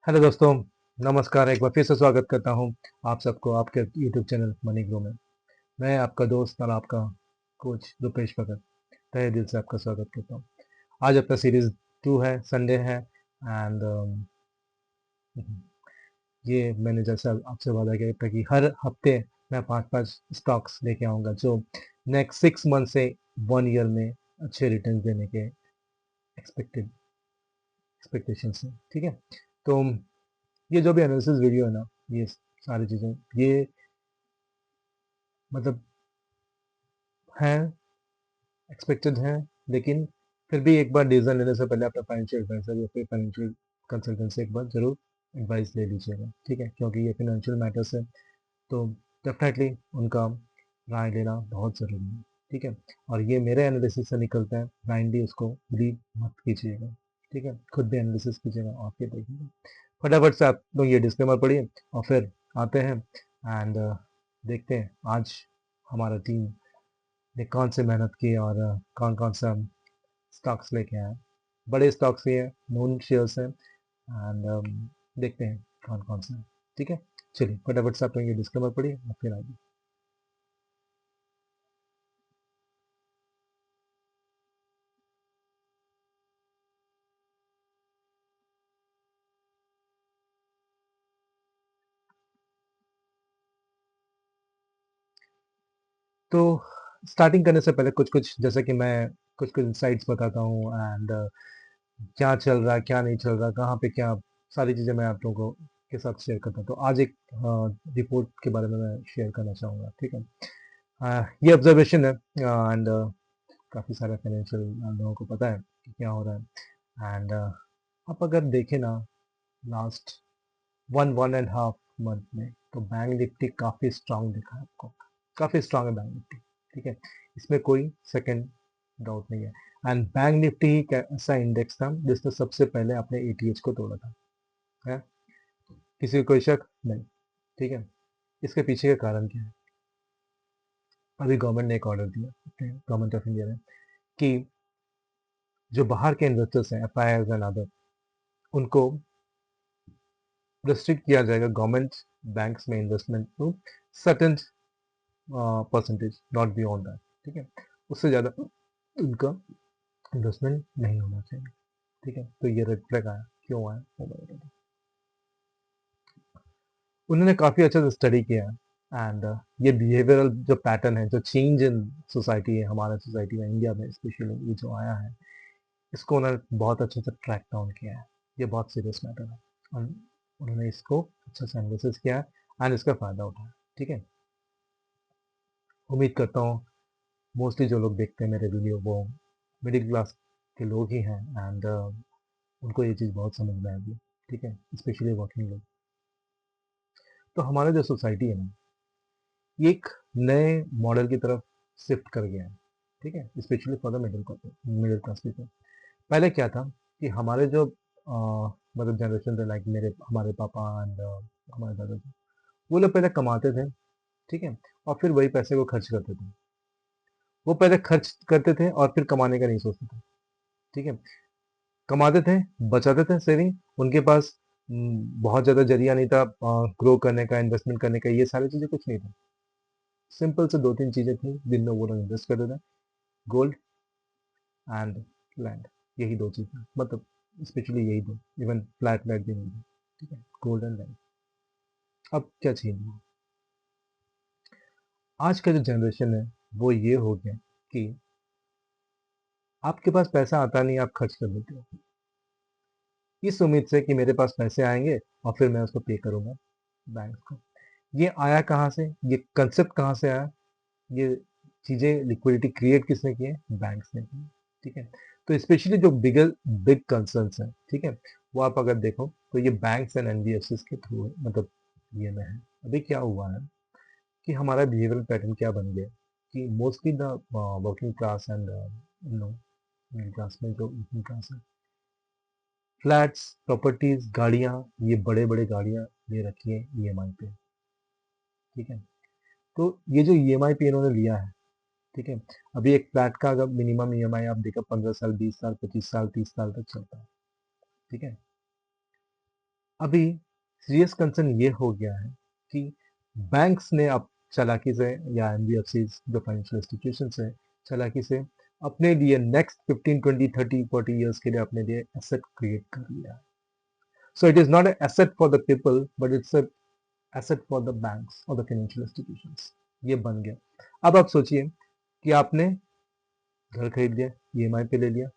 Hello दोस्तों, नमस्कार। एक बार फिर से स्वागत करता हूँ आप सबको आपके यूट्यूब चैनल मनी ग्रो में। मैं आपका दोस्त और आपका कोच रुपेश भगत तहे दिल से आपका स्वागत करता हूँ। आज अपना सीरीज 2 है, संडे है एंड ये मैंने जैसा आपसे वादा किया था कि हर हफ्ते मैं 5-5 स्टॉक्स लेके आऊँगा जो नेक्स्ट 6 मंथ से 1 ईयर में अच्छे रिटर्न देने के एक्सपेक्टेशंस हैं। ठीक है? तो ये जो भी एनालिसिस वीडियो है ना, ये सारी चीज़ें ये मतलब हैं, एक्सपेक्टेड हैं, लेकिन फिर भी एक बार डिसीजन लेने से पहले अपना फाइनेंशियल एडवाइजर या फिर फाइनेंशियल कंसल्टेंट से एक बार ज़रूर एडवाइस ले लीजिएगा। ठीक है? क्योंकि ये फाइनेंशियल मैटर्स है, तो डेफिनेटली उनका राय लेना बहुत ज़रूरी है। ठीक है? और ये मेरे एनालिसिस से निकलता है, ब्लाइंडली उसको बिलीव मत कीजिएगा। ठीक है? खुद भी एनालिसिस कीजिएगा और फिर देखिएगा। फटाफट से आप लोग ये डिस्क्लेमर पढ़िए और फिर आते हैं एंड देखते हैं आज हमारा टीम ने कौन से मेहनत की और कौन कौन सा स्टॉक्स लेके आए। बड़े स्टॉक्स ही हैं, नोन शेयर्स हैं एंड देखते हैं कौन कौन से हैं। ठीक है, चलिए फटाफट से आप लोग ये डिस्क्लेमर पढ़िए और फिर आइए। तो स्टार्टिंग करने से पहले कुछ कुछ जैसे कि मैं कुछ कुछ इंसाइट्स बताता हूँ एंड क्या चल रहा है क्या नहीं चल रहा, कहाँ पे क्या, सारी चीज़ें मैं आप लोगों के साथ शेयर करता हूँ। तो आज एक रिपोर्ट के बारे में मैं शेयर करना चाहूँगा। ठीक है? ये ऑब्जर्वेशन है एंड काफ़ी सारे फाइनेंशियल लोगों को पता है कि क्या हो रहा है एंड आप अगर देखें ना, लास्ट 1.5 मंथ में तो बैंक निफ्टी काफ़ी स्ट्रांग दिखा है आपको। काफ़ी स्ट्रांग है बैंक निफ्टी। ठीक है? इसमें कोई सेकंड डाउट नहीं है एंड बैंक निफ्टी ही एक ऐसा इंडेक्स था जिसने सबसे पहले अपने एटीएच को तोड़ा था। है? किसी को कोई शक नहीं। ठीक है? इसके पीछे का कारण क्या है? अभी गवर्नमेंट ने एक ऑर्डर दिया, गवर्नमेंट ऑफ इंडिया ने, कि जो बाहर के इन्वेस्टर्स हैं, एफआईआईज एंड अदर, उनको रिस्ट्रिक्ट किया जाएगा गवर्नमेंट बैंक्स में investment to certain percentage, not beyond that. ठीक है? उससे ज़्यादा उनका इन्वेस्टमेंट नहीं होना चाहिए। ठीक है? तो ये रेड फ्लैग आया, क्यों आया वो मैं बताता हूँ। उन्होंने काफ़ी अच्छे से स्टडी किया है एंड ये बिहेवियरल जो पैटर्न है, जो चेंज इन सोसाइटी है, हमारे सोसाइटी में इंडिया में स्पेशली ये जो आया है, इसको उन्होंने बहुत अच्छे से ट्रैक डाउन किया है। ये बहुत सीरियस मैटर है और उन्होंने इसको अच्छे से एनालिसिस किया है एंड इसका फ़ायदा उठाया। ठीक है? उम्मीद करता हूँ मोस्टली जो लोग देखते हैं मेरे वीडियो वो मिडिल क्लास के लोग ही हैं एंड उनको ये चीज़ बहुत समझ में आएगी। ठीक है? स्पेशली वर्किंग लोग। तो हमारा जो सोसाइटी है ना, ये एक नए मॉडल की तरफ शिफ्ट कर गया है। ठीक है? Specially for the middle class people. पहले क्या था कि हमारे जो मतलब जनरेशन थे, लाइक मेरे हमारे पापा एंड हमारे दादाजी, वो लोग पहले कमाते थे। ठीक है? और फिर वही पैसे को खर्च करते थे। वो पहले खर्च करते थे और फिर कमाने का नहीं सोचते थे। ठीक है? कमाते थे, बचाते थे सेविंग, उनके पास बहुत ज़्यादा ज़रिया नहीं था ग्रो करने का, इन्वेस्टमेंट करने का, ये सारी चीज़ें कुछ नहीं था। सिंपल से 2-3 चीज़ें थी जिनमें वो लोग इन्वेस्ट करते थे, गोल्ड एंड लैंड। यही 2 चीज़ें, मतलब स्पेशली यही 2, इवन फ्लैट-व्लैट भी नहीं था। ठीक है? Gold and land. अब क्या चेंज हुआ? आज का जो जनरेशन है, वो ये हो गया कि आपके पास पैसा आता नहीं, आप खर्च कर देते हो। इस उम्मीद से कि मेरे पास पैसे आएँगे और फिर मैं उसको पे करूँगा बैंक को। ये आया कहाँ से? ये कांसेप्ट कहाँ से आया? ये चीज़ें लिक्विडिटी क्रिएट किसने की है? बैंक्स ने की है। ठीक है? तो स्पेशली जो बिग कंसर्न्स हैं, ठीक है? वो आप अगर देखो तो ये बैंक्स एंड एनबीएफसीज़ के थ्रू है, मतलब ये में है। अभी क्या हुआ है कि हमारा बिहेवियरल पैटर्न क्या बन गया कि mostly the working class and middle class में जो वर्किंग क्लास है, फ्लैट्स, प्रॉपर्टीज, गाड़ियाँ, ये बड़े-बड़े गाड़ियाँ ले रखी है ईएमआई पे। ठीक है? तो ये जो ईएमआई पे इन्होंने लिया है, ठीक है? अभी एक फ्लैट का अगर मिनिमम ईएमआई आप देखो 15 साल, 20 साल, 25 साल, 30 साल तक चलता है। ठीक है? अभी सीरियस कंसर्न ये हो गया है कि बैंक्स ने अब चालाकी से, या एनबीएफसी जो फाइनेंशियल इंस्टीट्यूशन है, चालाकी से अपने लिए नेक्स्ट 15 20 30 40 इयर्स के लिए अपने लिए एसेट क्रिएट कर लिया है. So it is not asset for the people, but it's asset for the banks और द फाइनेंशियल इंस्टीट्यूशंस. ये बन गया. अब आप सोचिए कि आपने घर खरीद लिया, ईएमआई पे ले लिया,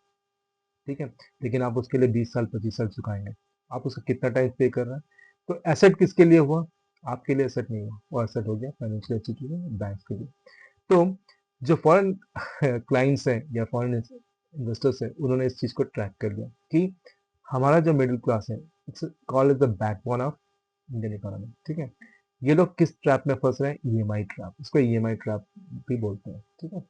ठीक है, लेकिन आप उसके लिए 20 साल 25 साल चुकाएंगे. आप उसका कितना टाइम पे कर रहे हैं? तो एसेट किसके लिए हुआ? आपके लिए एसेट नहीं हुआ, वो एसेट हो गया फाइनेंशियल इंस्टीट्यूशन, बैंक के लिए. तो जो फॉरेन क्लाइंट्स हैं या फॉरेन इन्वेस्टर्स हैं, उन्होंने इस चीज़ को ट्रैक कर लिया कि हमारा जो मिडिल क्लास है, it's called as the backbone of Indian economy. ठीक है, ये लोग किस ट्रैप में फंस रहे हैं? EMI trap. इसको ईएमआई ट्रैप भी बोलते हैं. ठीक है,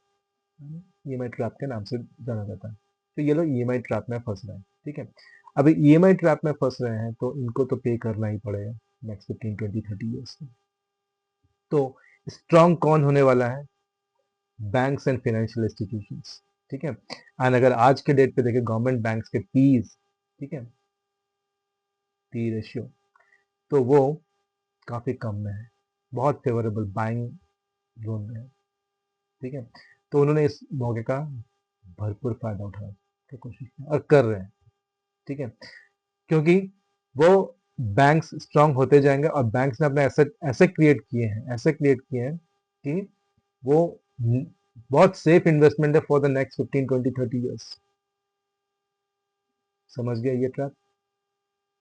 ईएमआई ट्रैप के नाम से जाना जाता है. तो ये लोग ईएमआई ट्रैप में फंस रहे हैं. ठीक है, अभी ईएमआई ट्रैप में फंस रहे हैं तो इनको तो पे करना ही पड़ेगा नेक्स्ट 15 20 30 ईयर्स में. तो स्ट्रांग कौन होने वाला है? Banks and financial institutions. ठीक है, एंड अगर आज के डेट पे देखें गवर्नमेंट बैंक्स के पीज, ठीक है, पी रेशियो, तो वो काफी कम में है, बहुत फेवरेबल बाइंग जोन में है. ठीक है, तो उन्होंने इस मौके का भरपूर फायदा उठाने की कोशिश की और कर रहे हैं. ठीक है, क्योंकि वो बैंक्स स्ट्रांग होते जाएंगे और बैंक्स ने अपने एसेट ऐसे क्रिएट किए हैं, ऐसे क्रिएट किए हैं कि वो बहुत सेफ इन्वेस्टमेंट है फॉर द नेक्स्ट 15 20 30 इयर्स. समझ गया ये ट्रैप?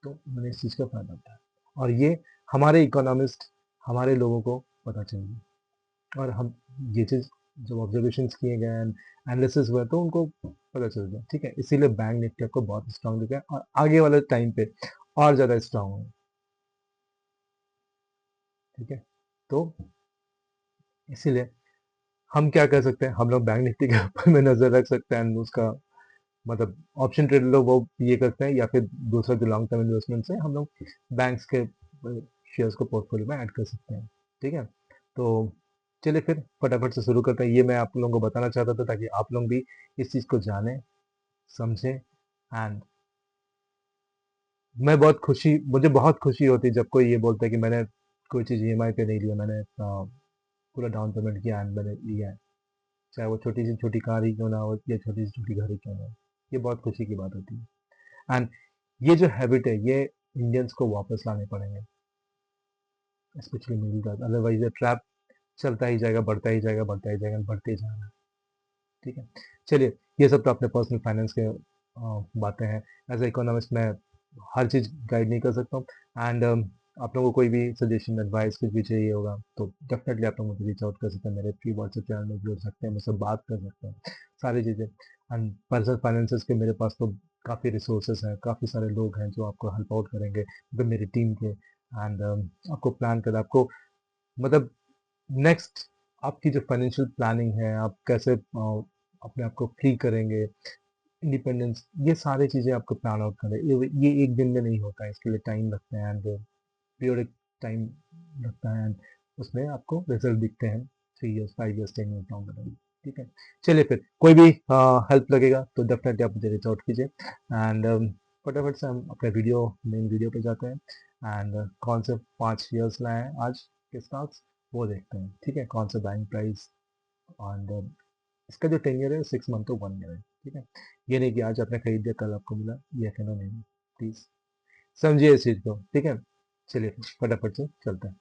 तो उन्होंने इस चीज़ का फायदा उठाया और ये हमारे इकोनॉमिस्ट, हमारे लोगों को पता चल गया. और हम ये चीज़ जब ऑब्जर्वेशंस किए गए, एनालिसिस हुआ, तो उनको पता चल गया. ठीक है, इसीलिए बैंक निफ्टी को बहुत स्ट्रांग दिखा है और आगे वाले टाइम पे और ज़्यादा स्ट्रांग हो. ठीक है, तो इसीलिए हम क्या कर सकते हैं? हम लोग बैंक निफ्टी के ऊपर में नज़र रख सकते हैं, उसका मतलब ऑप्शन ट्रेडर लोग वो ये करते हैं, या फिर दूसरा जो लॉन्ग टर्म इन्वेस्टमेंट है, हम लोग बैंक्स के शेयर्स को पोर्टफोलियो में ऐड कर सकते हैं. ठीक है, तो चलिए फिर फटाफट से शुरू करते हैं. ये मैं आप लोगों को बताना चाहता था ताकि आप लोग भी इस चीज़ को जानें, समझें. एंड मुझे बहुत खुशी होती है जब कोई ये बोलता है कि मैंने कोई चीज़ ईएमआई पे नहीं लिया, मैंने पूरा डाउन पेमेंट किया एंड मैंने लिया है, चाहे वो छोटी सी छोटी कार ही क्यों ना हो या छोटी सी छोटी घर ही क्यों ना हो. ये बहुत खुशी की बात होती है. एंड ये जो हैबिट है, ये इंडियंस को वापस लाने पड़ेंगे, स्पेशली मिडिल क्लास. अदरवाइज ये ट्रैप चलता ही जाएगा, बढ़ता ही जाएगा, बढ़ता ही जाएगा, बढ़ते ही जाएगा. ठीक है, चलिए, ये सब तो अपने पर्सनल फाइनेंस के बातें हैं. एज ए इकोनॉमिस्ट मैं हर चीज़ गाइड नहीं कर सकता हूँ. एंड आप लोगों को कोई भी सजेशन एडवाइस कुछ भी चाहिए होगा तो डेफिनेटली आप लोग मुझे रीच आउट कर सकते हैं, मेरे फ्री व्हाट्सएप चैनल में जुड़ सकते हैं, मुझसे बात कर सकते हैं, सारी चीज़ें. एंड पर्सनल फाइनेंसेस के मेरे पास तो काफ़ी रिसोर्सेज हैं, काफ़ी सारे लोग हैं जो आपको हेल्प आउट करेंगे, मतलब मेरी टीम के. एंड आपको प्लान कर, आपको मतलब नेक्स्ट आपकी जो फाइनेंशियल प्लानिंग है, आप कैसे अपने आप को फ्री करेंगे, इंडिपेंडेंस, ये सारी चीज़ें आपको प्लान आउट करें. ये एक दिन में नहीं होता है, इसके लिए टाइम लगता है एंड पीरियडिक टाइम लगता है. एंड उसमें आपको रिजल्ट दिखते हैं 3 years 5 years 10 years down the line. ठीक है, चलिए फिर कोई भी हेल्प लगेगा तो डेफिनेटली आप मुझे रीच आउट कीजिए. एंड फटाफट से हम अपने मेन वीडियो पे जाते हैं. एंड कौन से 5 इयर्स लाए हैं आज के साथ वो देखते हैं. ठीक है, कौन सा बैंक प्राइस. एंड इसका जो 10 ईयर है 6 मंथ तो 1 ईयर है. ठीक है, ये नहीं कि आज आपने खरीद दिया कल आपको मिला, ये कहना नहीं. प्लीज समझिए इस चीज़ को. ठीक है, चलिए फटाफट से चलते हैं.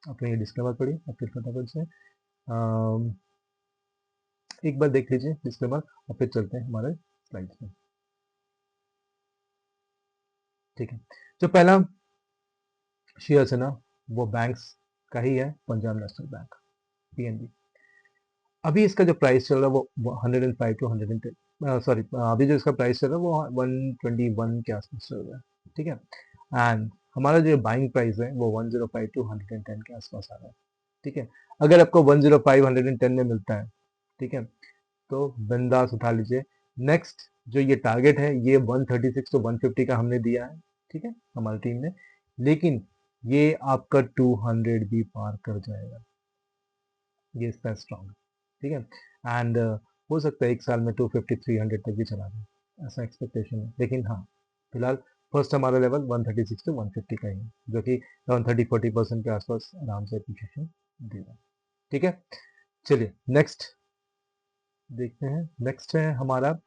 आपने ये डिस्क्लेमर पढ़ी और फिर फटाफट से एक बार देख लीजिए डिस्क्लेमर और फिर चलते हैं हमारे स्लाइड्स में. ठीक है, जो पहला शेयर है ना, वो बैंक्स का ही है, पंजाब नेशनल बैंक, पीएनबी. अभी इसका जो प्राइस चल रहा है वो 105 टू 110, सॉरी, अभी जो इसका प्राइस चल रहा है वो 121 के आसपास चल रहा है. ठीक है, एंड हमारा जो बाइंग प्राइस है वो 105 टू 110 के आसपास आ रहा है. ठीक है, अगर आपको 105 110 में मिलता है, ठीक है, तो बिंदास उठा लीजिए. नेक्स्ट जो ये टारगेट है ये 136 टू 150 का हमने दिया है. ठीक है, हमारी टीम ने, लेकिन ये आपका 200 भी पार कर जाएगा, ये इतना स्ट्रांग है. ठीक है, एंड हो सकता है एक साल में 250 300 तक भी चला जाए, ऐसा एक्सपेक्टेशन है. लेकिन हाँ, फिलहाल फर्स्ट हमारा लेवल 136 to 150 का ही है, जो कि 30-40% के आसपास आराम से अप्रिशिएशन देगा। ठीक है, चलिए नेक्स्ट देखते हैं। नेक्स्ट है हमारा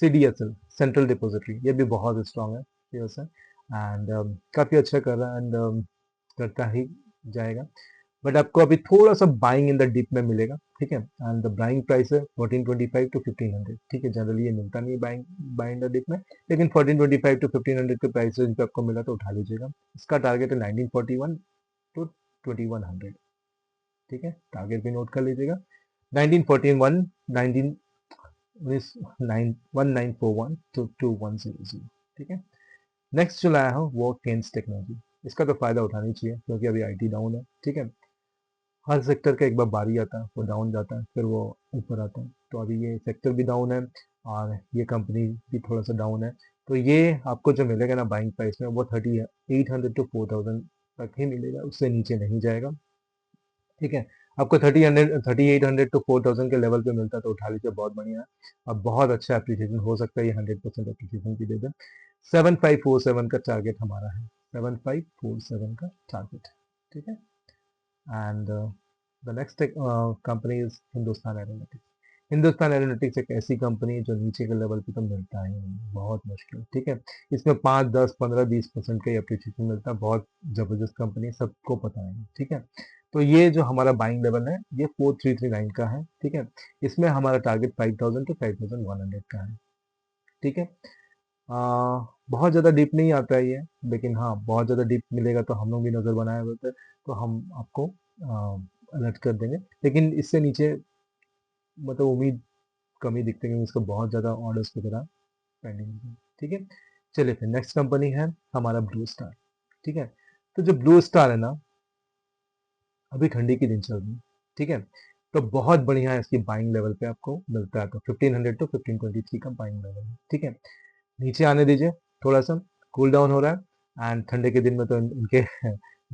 CDSL, सेंट्रल डिपोजिटरी। ये भी बहुत स्ट्रांग है शेयर्स है, एंड काफ़ी अच्छा कर रहा है, एंड करता ही जाएगा। बट आपको अभी थोड़ा सा बाइंग इन द डिप में मिलेगा। ठीक है, एंड द बाइंग प्राइस है 1425 to 1500। ठीक है, जनरली ये मिलता नहीं है बाइंग इन द डिप में, लेकिन 1425 to 1500 के प्राइस रेंज पे आपको मिला तो उठा लीजिएगा। इसका टारगेट है 1941 to 2100। ठीक है, टारगेट भी नोट कर लीजिएगा। 1941 19 1941 to 2100। ठीक है, नेक्स्ट जो लाया हूँ वो केन्स टेक्नोलॉजी। इसका तो फायदा उठानी चाहिए क्योंकि अभी IT डाउन है। ठीक है, हर सेक्टर का एक बार बारी आता है, वो डाउन जाता है, फिर वो ऊपर आता है। तो अभी ये सेक्टर भी डाउन है और ये कंपनी भी थोड़ा सा डाउन है। तो ये आपको जो मिलेगा ना बाइंग प्राइस में, वो 3800 to 4000 तक ही मिलेगा, उससे नीचे नहीं जाएगा। ठीक है, आपको 3800 to 4000 के लेवल पे मिलता है तो उठा लीजिए, बहुत बढ़िया है। अब बहुत अच्छा एप्रिसिएशन हो सकता है, ये 100% एप्रिसिएशन भी दे दे। 7547 का टारगेट हमारा है, 7547 का टारगेट। ठीक है, and the next company is Hindustan aeronautics. Hindustan aeronautics एक ऐसी कंपनी है जो नीचे के लेवल पे तो मिलता ही नहीं, बहुत मुश्किल। ठीक है, इसमें 5 10 15 20% का अप्रिशिएशन मिलता है, बहुत जबरदस्त कंपनी है, सबको पता है। ठीक है, तो ये जो हमारा बाइंग लेवल है ये 4339 का है। ठीक है, इसमें हमारा टारगेट 5000 to 5100 का है। ठीक है, आ, बहुत ज़्यादा डीप नहीं आता है ये, लेकिन हाँ बहुत ज़्यादा डीप मिलेगा तो हम लोग भी नज़र बनाए हुए थे, तो हम आपको अलर्ट कर देंगे। लेकिन इससे नीचे मतलब उम्मीद कमी दिखती है क्योंकि इसका बहुत ज़्यादा ऑर्डर्स वगैरह पेंडिंग है। ठीक है, चलिए फिर नेक्स्ट कंपनी है हमारा ब्लू स्टार। ठीक है, तो जो ब्लू स्टार है ना, अभी ठंडी की दिन चल रही है। ठीक है, तो बहुत बढ़िया है, इसकी बाइंग लेवल पे आपको मिलता है, तो 1500 to 1523 का बाइंग लेवल है। ठीक है, नीचे आने दीजिए, थोड़ा सा कूल डाउन हो रहा है, एंड ठंडे के दिन में तो इनके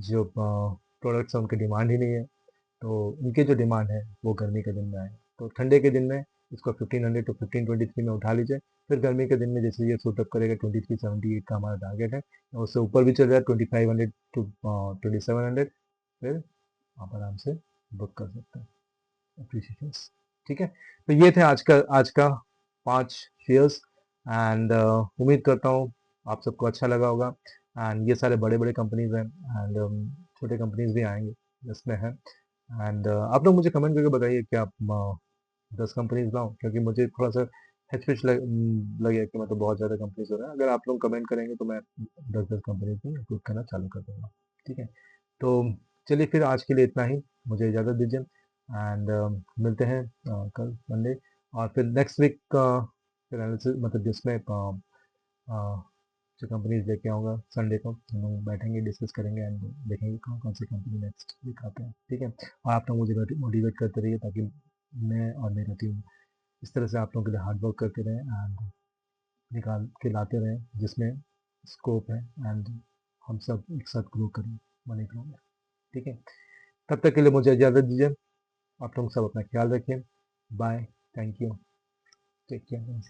जो प्रोडक्ट्स हैं उनकी डिमांड ही नहीं है, तो इनके जो डिमांड है वो गर्मी के दिन में आए। तो ठंडे के दिन में इसको 1500 to 1523 में उठा लीजिए, फिर गर्मी के दिन में जैसे ये सूटअप करेगा 2378 का हमारा टारगेट है, और उससे ऊपर भी चल जाए 2500 to 2700, फिर आप आराम से बुक कर सकते हैं अप्रिशिएशन। ठीक है, तो ये थे आज का 5 शेयर्स, एंड उम्मीद करता हूँ आप सबको अच्छा लगा होगा। एंड ये सारे बड़े बड़े कंपनीज हैं, एंड छोटे कंपनीज भी आएंगे इसमें है। एंड आप लोग मुझे कमेंट करके बताइए कि आप 10 कंपनीज लाऊं, क्योंकि मुझे थोड़ा सा हेचपिच लगे कि मतलब बहुत ज़्यादा कंपनीज हो रहे हैं। अगर आप लोग कमेंट करेंगे तो मैं 10 कंपनीज में इंक्लूड करना चालू कर दूंगा। ठीक है, तो चलिए फिर आज के लिए इतना ही, मुझे इजाज़त दीजिए, एंड मिलते हैं कल मंडे, और फिर नेक्स्ट वीक का फिर एनालिसिस, मतलब जिसमें जो कंपनीज लेके आऊँगा संडे को, हम लोग बैठेंगे डिस्कस करेंगे एंड देखेंगे कौन कौन सी कंपनी नेक्स्ट वीक आते हैं। ठीक है, और आप लोग मुझे मोटिवेट करते रहिए ताकि मैं और मेरा टीम इस तरह से आप लोगों के लिए हार्ड वर्क करते रहें एंड निकाल के लाते रहें जिसमें स्कोप है, एंड हम सब एक साथ ग्रो करें मनी ग्रो में। ठीक है, तब तक के लिए मुझे इजाज़त दीजिए। आप लोग सब अपना ख्याल रखिए। Bye, thank you, take care.